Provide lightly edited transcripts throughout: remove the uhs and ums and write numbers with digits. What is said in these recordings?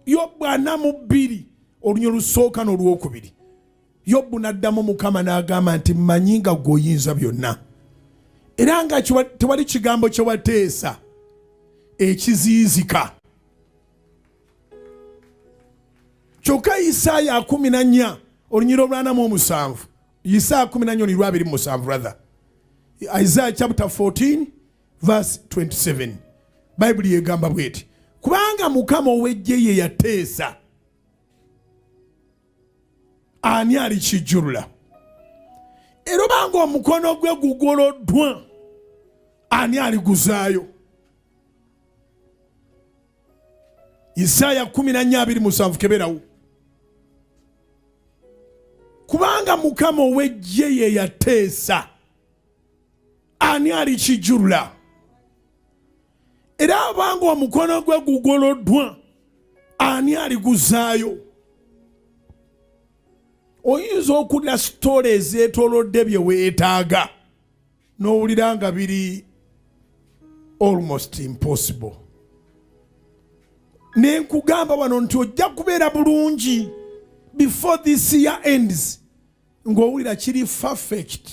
Yobu 42 olunyiri olusooka n'olwokubiri. Yobu n'addamu Mukama n'agamba nti mmanyi nga ggwe oyinza byonna. Era nga tewali kigambo kye wateesa ekiziizika. Kyokka Isaaya 14 olunyiri olw'47. Isaaya 14:27 brother. Isaiah chapter 14 verse 27. Bible yegamba bweti. Kubanga Mukama ow'eggye ye yateesa. Ani alikijjulula? Era obanga omukono gwe gugoloddwa, ani aliguzaayo? Isaaya 14:27 keberawo. Kubanga Mukama ow'eggye ye yateesa, ani alikijjulula? Era obanga omukono gwe gugoloddwa, ani aliguzaayo? Oyinza okulira sitole ezeetoolodde bye weetaaga n'owulira nga biri almost impossible. Ne nkugamba wano nti ojja kubeera bulungi before this year ends ng'owulira kiri perfect.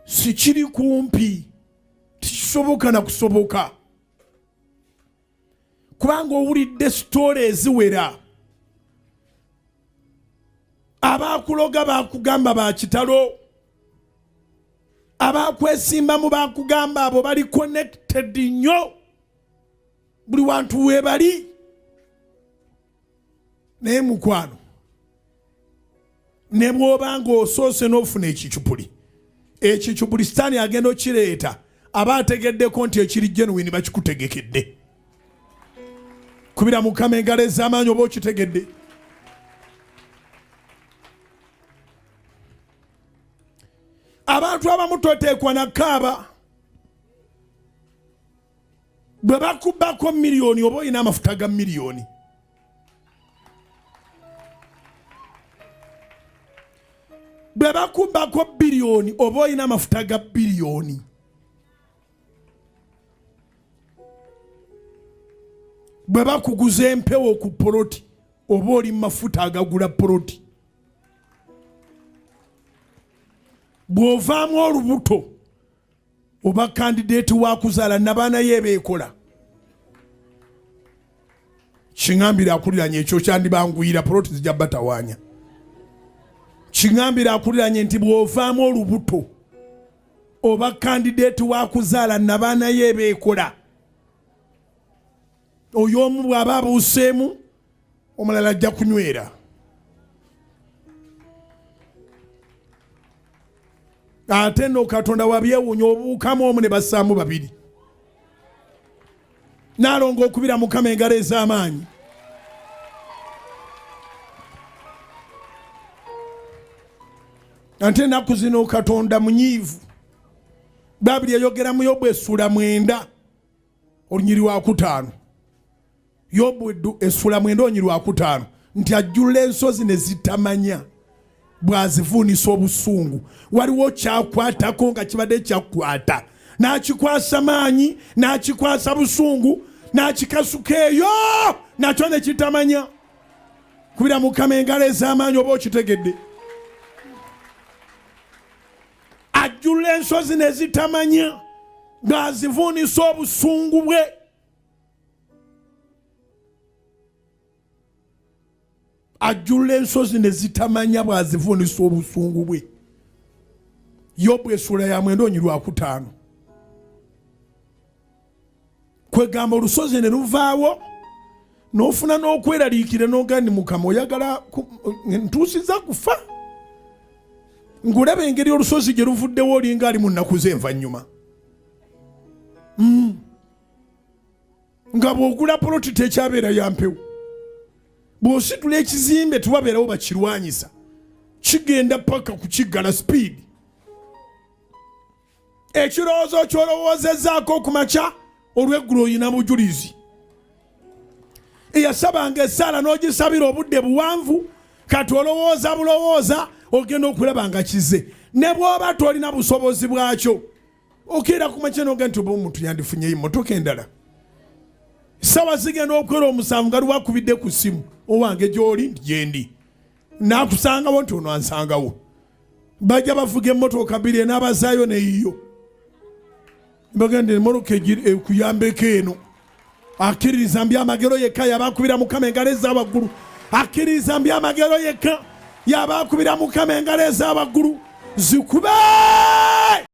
Si kiri kumpi, tikisoboka na kusoboka. Kubanga owulidde sitole eziwera. Abakuloga bakugamba ba kitalo. Abakwesimbamu bakugamba abo bali connected nnyo. Buli wantu we bali. Naye mukwano, ne bw'obanga osoose n'ofuna ekicupuli, ekicupuli sitaani agenda okireeta aba ategeddeko nti ekiri genuine bakikutegekedde. Kubira Mukama engalo ez'amaanyi oba okitegedde. Abantu abamu toteekwa na kaaba. Bwe bakubako miliyoni oba olina amafuta ga miliyoni. Bwe bakubako biliyoni oba olina amafuta ga biliyoni. Bwe bakuguza empewo ku poloti oba oli mafuta agagula poloti. Bwovaamu olubuto oba kandidate wa kuzaala n'abaana ye beekola. Kiŋambira akuliranye ekyo kyandibanguyira poloti zijja batawaanya. Kiŋambira akuliranye nti bw'ovaamu olubuto oba kandidate wa kuzaala n'abaana ye beekola. Oyo omu bw'aba abuuseemu omulala ajja kunywera. Ate nno Katonda wabyewuunya obuukamu omu ne bassaamu babiri. Naalonga okubira Mukama engalo ez'amaanyi. Ate ennaku zino Katonda munyiivu. Babiri eyogera mu Yobu essula 9 olunyiri wa 5. Yobu essula 9 olunyiri wa 5 nti ajjula ensozi ne zitamanya bwazivuunisa obusungu. Waliwo kyakwatako nga kibadde kyakwata. N'akikwasa maanyi, n'akikwasa busungu, n'akikasuka eyo nakyo ne kitamanya. Kubira Mukama engalo ez'amaanyi oba okitegedde. Ajjula ensozi ne zitamanya ng'azivuunisa obusungu bwe. Ajjula ensozi ne zitamanya bwazivuunisa obusungu bwe. Yobu essula ya 9 olunyiri wa 5. Kwegamba olusozi ne luvaawo n'ofuna n'okweraliikira n'ogandi Mukama oyagala ntuusiza kufa. Ngulaba engeri olusozi gye luvuddewo olinga ali mu nnaku z'envannyuma. Nga bw'ogula poloti tekyabeera ya mpewo. Bw'ositula ekizimbe tewabeerawo bakirwanyisa. Kigenda paka kukiggala speed. Ekirowoozo ky'olowoozezaako ku makya olw'eggulu oyina bujulizi. Eyasabanga essaala n'ogisabira obudde buwanvu kati olowooza bulowooza ogenda okulaba nga kize. Ne bw'oba tolina busobozi bwakyo okeera ku makya n'ogenda nti oba omuntu yandifunyeyo emmotoka endala. sawa zigenda okwera omusanvu nga lwakubidde ku ssimu owange gy'oli gyendi n'akusangawo nti ono ansangawo bajja bavuga emmotoka bbiri n'abazaayo neyiyo bagende emmotoka ekuyambeko eno akkiririza mbyamagero yekka yabakubira mukama engalo ez'abaggulu akkiririza mbyamagero yekka yabakubira mukama engalo ez'abaggulu zikube